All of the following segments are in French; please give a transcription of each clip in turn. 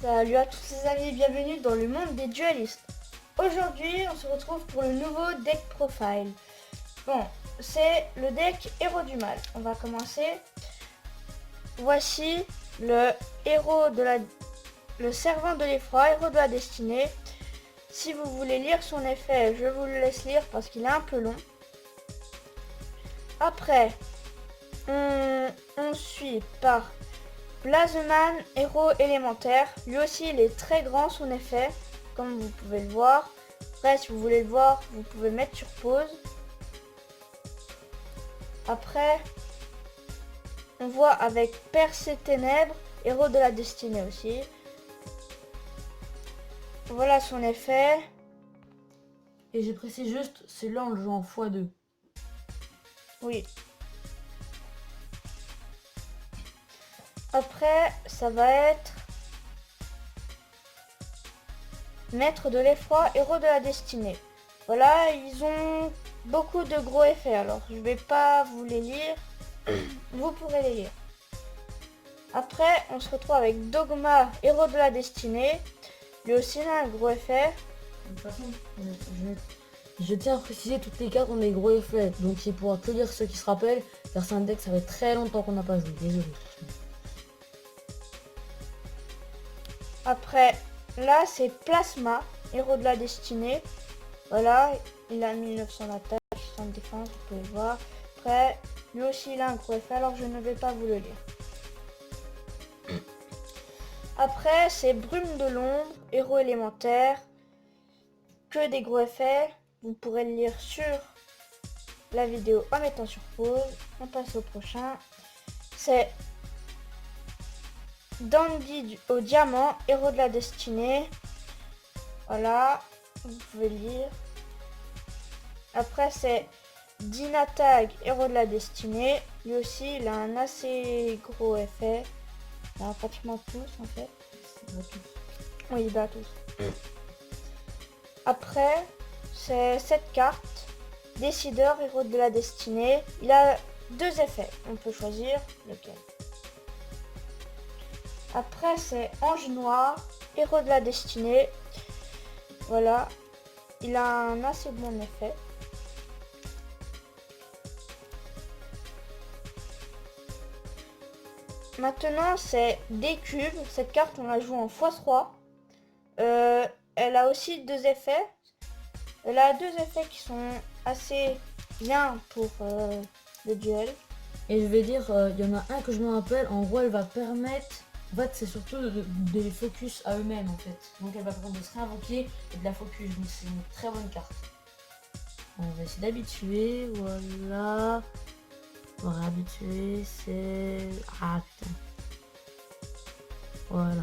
Salut à tous les amis, bienvenue dans le monde des dualistes. Aujourd'hui, on se retrouve pour le nouveau deck profile. Bon, c'est le deck héros du mal. On va commencer. Voici le servant de l'effroi, héros de la destinée. Si vous voulez lire son effet, je vous le laisse lire parce qu'il est un peu long. Après, on suit par Blazeman, héros élémentaire. Lui aussi, il est très grand son effet, comme vous pouvez le voir. Après, si vous voulez le voir, vous pouvez mettre sur pause. Après, on voit avec Percée Ténèbres, héros de la destinée aussi. Voilà son effet. Et j'ai précisé juste, c'est là on le joue en x2. Oui. Après, ça va être Maître de l'effroi, héros de la destinée. Voilà, ils ont beaucoup de gros effets, alors je vais pas vous les lire. Vous pourrez les lire. Après, on se retrouve avec Dogma, héros de la destinée. Lui aussi, il a un gros effet. De toute façon, je tiens à préciser, toutes les cartes ont des gros effets. Donc il pourra que lire ceux qui se rappellent, car c'est un deck, ça fait très longtemps qu'on n'a pas joué. Désolé. Après, là, c'est Plasma, héros de la destinée. Voilà, il a 1900 d'attaque, 600 de défense, vous pouvez le voir. Après, lui aussi, il a un gros effet, alors je ne vais pas vous le lire. Après, c'est Brume de l'ombre, héros élémentaire. Que des gros effets. Vous pourrez le lire sur la vidéo en mettant sur pause. On passe au prochain. C'est Dandy au diamant, héros de la destinée. Voilà, vous pouvez le lire. Après, c'est Dinatag, héros de la destinée. Lui aussi, il a un assez gros effet. Il a pratiquement tous en fait. Oui, il bat tous. Après, c'est cette carte. Décideur, héros de la destinée. Il a deux effets. On peut choisir lequel. Après, c'est Ange Noir, héros de la destinée. Voilà. Il a un assez bon effet. Maintenant, c'est Décube. Cette carte, on la joue en x3. Elle a aussi deux effets. Elle a deux effets qui sont assez bien pour le duel. Et je vais dire, il y en a un que je me rappelle, en gros elle va permettre, en fait c'est surtout de les focus à eux-mêmes en fait. Donc elle va permettre de se réinvoquer et de la focus, donc c'est une très bonne carte. On va essayer d'habituer, voilà. On va réhabituer, c'est... Ah putain. Voilà.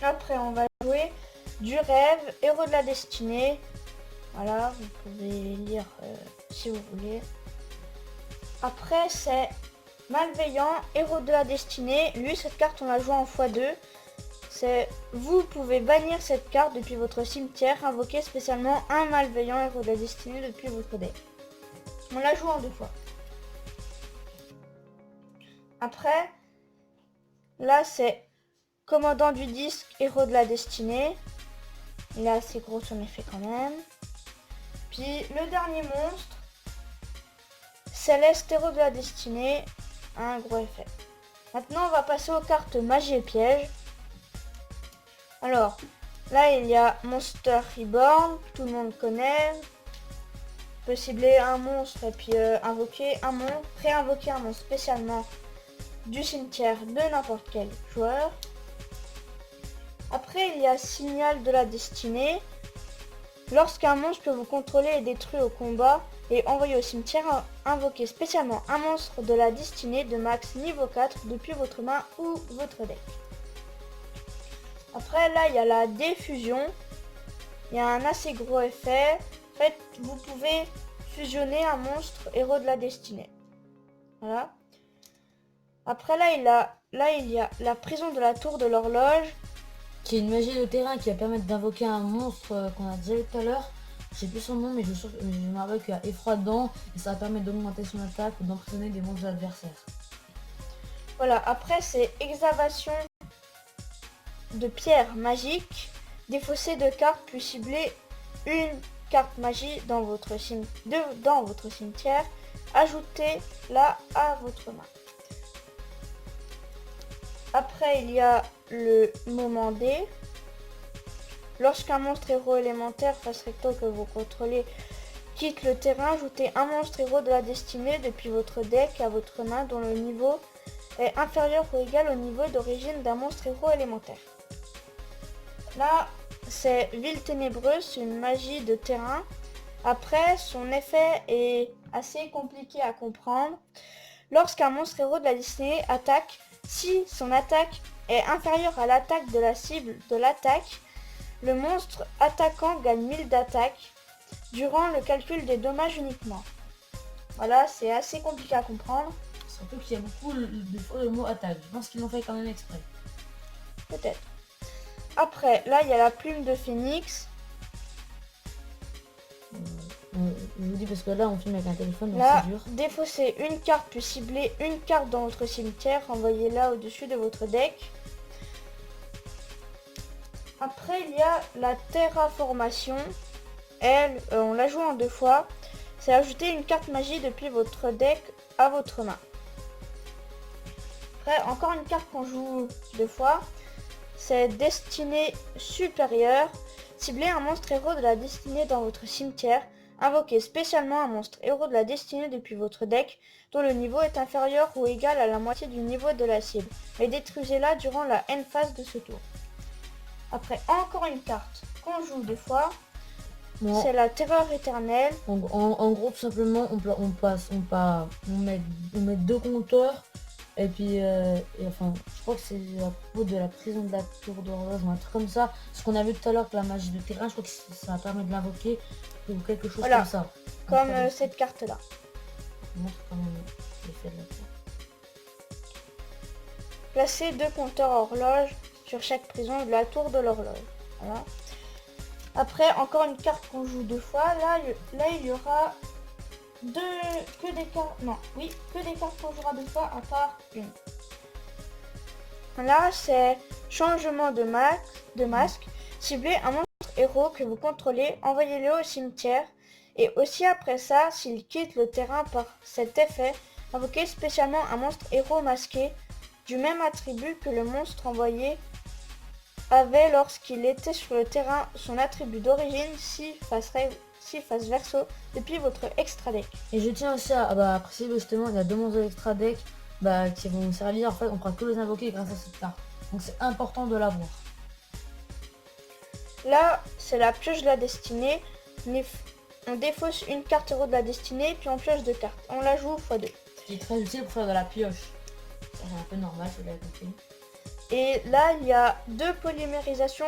Après, on va jouer du rêve, héros de la destinée. Voilà, vous pouvez lire si vous voulez. Après, c'est Malveillant, héros de la destinée. Lui, cette carte, on la joue en x2. C'est vous pouvez bannir cette carte depuis votre cimetière, invoquer spécialement un Malveillant, héros de la destinée depuis votre deck. On la joue en deux fois. Après, là, c'est Commandant du disque, héros de la destinée. Il est assez gros son effet quand même. Puis le dernier monstre, Céleste, héros de la destinée, a un gros effet. Maintenant, on va passer aux cartes magie et piège. Alors, là, il y a Monster Reborn, tout le monde connaît. On peut cibler un monstre et puis invoquer un monstre, réinvoquer un monstre spécialement du cimetière de n'importe quel joueur. Après, il y a Signal de la destinée. Lorsqu'un monstre que vous contrôlez est détruit au combat et envoyé au cimetière, invoquez spécialement un monstre de la destinée de max niveau 4 depuis votre main ou votre deck. Après, là, il y a la diffusion. Il y a un assez gros effet. En fait, vous pouvez fusionner un monstre héros de la destinée. Voilà. Après, il y a la prison de la tour de l'horloge. Qui est une magie de terrain qui va permettre d'invoquer un monstre qu'on a déjà vu tout à l'heure. Je sais plus son nom, mais je me rappelle qu'il y a effroi dedans et ça va permettre d'augmenter son attaque ou d'emprisonner des monstres adversaires. Voilà, après c'est excavation de pierres magiques, défausser de cartes puis cibler une carte magie dans votre cimetière, ajoutez-la à votre main. Après il y a le moment D. Lorsqu'un monstre héros élémentaire face recto que vous contrôlez quitte le terrain, ajoutez un monstre héros de la destinée depuis votre deck à votre main dont le niveau est inférieur ou égal au niveau d'origine d'un monstre héros élémentaire. Là, c'est Ville Ténébreuse, c'est une magie de terrain. Après, son effet est assez compliqué à comprendre. Lorsqu'un monstre héros de la destinée attaque, si son attaque est inférieure à l'attaque de la cible de l'attaque, le monstre attaquant gagne 1000 d'attaque durant le calcul des dommages uniquement. Voilà, c'est assez compliqué à comprendre. Surtout qu'il y a beaucoup de fois le mot attaque. Je pense qu'ils l'ont fait quand même exprès. Peut-être. Après, là, il y a la plume de Phénix. Je vous dis parce que là, on filme avec un téléphone, donc Là, c'est dur. défaussez une carte puis cibler une carte dans votre cimetière. Envoyez-la au-dessus de votre deck. Après, il y a la terraformation. Elle, on la joue en 2 fois. C'est ajouter une carte magie depuis votre deck à votre main. Après, encore une carte qu'on joue 2 fois. C'est destinée supérieure. Ciblez un monstre héros de la destinée dans votre cimetière. Invoquez spécialement un monstre héros de la destinée depuis votre deck dont le niveau est inférieur ou égal à la moitié du niveau de la cible. Et détruisez-la durant la end phase de ce tour. Après, encore une carte qu'on joue 2 fois. Bon, C'est la terreur éternelle. en gros, tout simplement, on met 2 compteurs. Et puis, enfin, je crois que c'est à propos de la prison de la tour d'horloge ou un truc comme ça. Ce qu'on a vu tout à l'heure que la magie de terrain, je crois que ça permet de l'invoquer ou quelque chose Voilà. comme ça. Comme Après, cette carte-là. je montre quand même l'effet de la tour. Placez 2 compteurs horloge sur chaque prison de la tour de l'horloge. Voilà. Après, encore une carte qu'on joue 2 fois. Là, il y aura que des cartes qu'on jouera 2 fois à part une. Là, c'est changement de masque. Ciblez un monstre héros que vous contrôlez, envoyez-le au cimetière. Et aussi après ça, s'il quitte le terrain par cet effet, invoquez spécialement un monstre héros masqué du même attribut que le monstre envoyé avait lorsqu'il était sur le terrain, son attribut d'origine si face verso depuis votre extra deck. Et je tiens aussi à préciser justement, il y a 2 monstres de l'extra deck qui vont nous servir. En fait, on pourra que les invoquer grâce à cette carte. Donc c'est important de l'avoir. Là, c'est la pioche de la destinée. On défausse une carte héros de la destinée, puis on pioche 2 cartes. On la joue x2. Ce qui est très utile pour faire de la pioche. C'est un peu normal, vous l'avez compris. Et là, il y a 2 polymérisations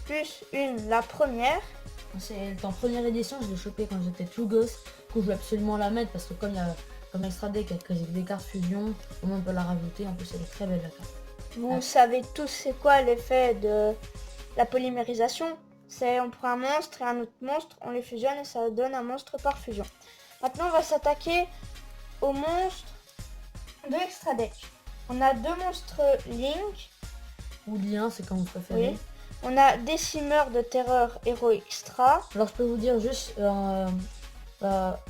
plus une, la première. C'est en première édition, je l'ai chopé quand j'étais tout gosse. Du coup, je vais absolument la mettre parce que comme extra deck avec des cartes fusion, au moins on peut la rajouter. En plus, elle est très belle la carte. Vous savez tous c'est quoi l'effet de la polymérisation. On prend un monstre et un autre monstre, on les fusionne et ça donne un monstre par fusion. Maintenant, on va s'attaquer aux monstres de extra deck. On a 2 monstres Link. Ou lien, c'est comme vous préférez. Oui. On a décimeur de terreur héros extra. Alors je peux vous dire juste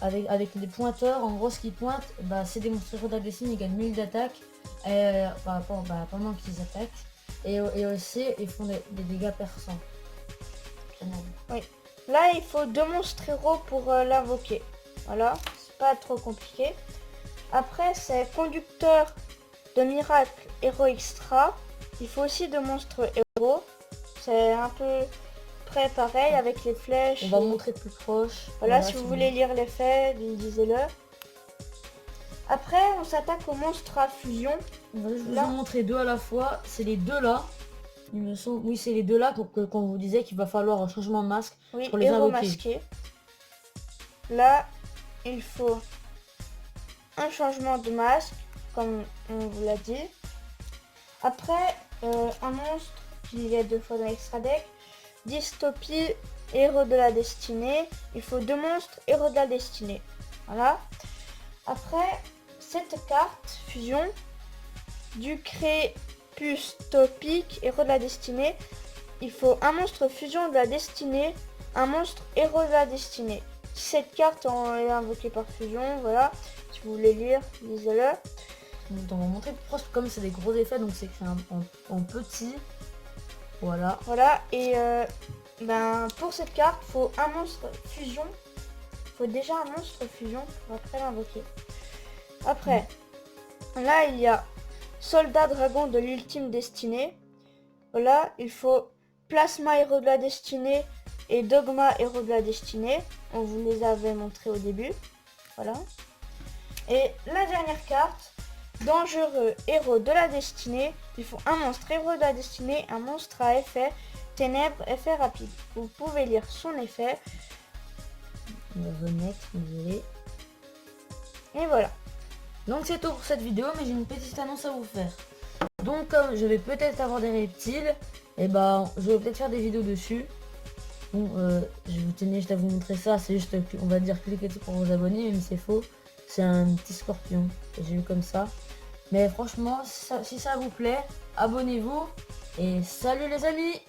avec les pointeurs, en gros ce qui pointe, c'est des monstres héros de la destinée, ils gagnent 1000 d'attaque pendant qu'ils attaquent. Et aussi ils font des dégâts perçants. Oui. Là il faut 2 monstres héros pour l'invoquer. Voilà, c'est pas trop compliqué. Après c'est conducteur de miracle héros extra. Il faut aussi 2 monstres héros. C'est un peu près pareil avec les flèches. On va montrer plus proche. Voilà, si vous voulez lire les faits, lisez-le. Après, on s'attaque aux monstres à fusion. Je vais vous en montrer 2 à la fois. C'est les 2 là. Il me semble. Oui, c'est les 2 là qu'on vous disait qu'il va falloir un changement de masque pour les héros invoquer. masqué. Là, il faut un changement de masque, comme on vous l'a dit. Après, un monstre qu'il y a 2 fois dans l'extra deck. Dystopie, héros de la destinée. Il faut 2 monstres, héros de la destinée. Voilà. Après, cette carte, fusion, du Crépus-Topique, héros de la destinée. Il faut un monstre fusion de la destinée, un monstre héros de la destinée. Cette carte est invoquée par fusion, voilà. Si vous voulez lire, lisez-le. Donc, on va montrer proche comme c'est des gros effets, donc c'est écrit en petit. Voilà. Voilà, et pour cette carte, faut un monstre fusion. Faut déjà un monstre fusion pour après l'invoquer. Après, là il y a Soldat Dragon de l'ultime destinée. Voilà, il faut Plasma héros de la destinée et Dogma héros de la destinée. On vous les avait montrés au début. Voilà. Et la dernière carte, Dangereux héros de la destinée. Il faut un monstre héros de la destinée, un monstre à effet ténèbres, effet rapide. Vous pouvez lire son effet. On va remettre, désolé. Et voilà. Donc c'est tout pour cette vidéo, mais j'ai une petite annonce à vous faire. Donc comme je vais peut-être avoir des reptiles, et je vais peut-être faire des vidéos dessus. Bon, je vous tenais juste à vous montrer ça, c'est juste, on va dire, cliquez dessus pour vous abonner, même si c'est faux. C'est un petit scorpion que j'ai eu comme ça. Mais franchement, si ça vous plaît, abonnez-vous et salut les amis!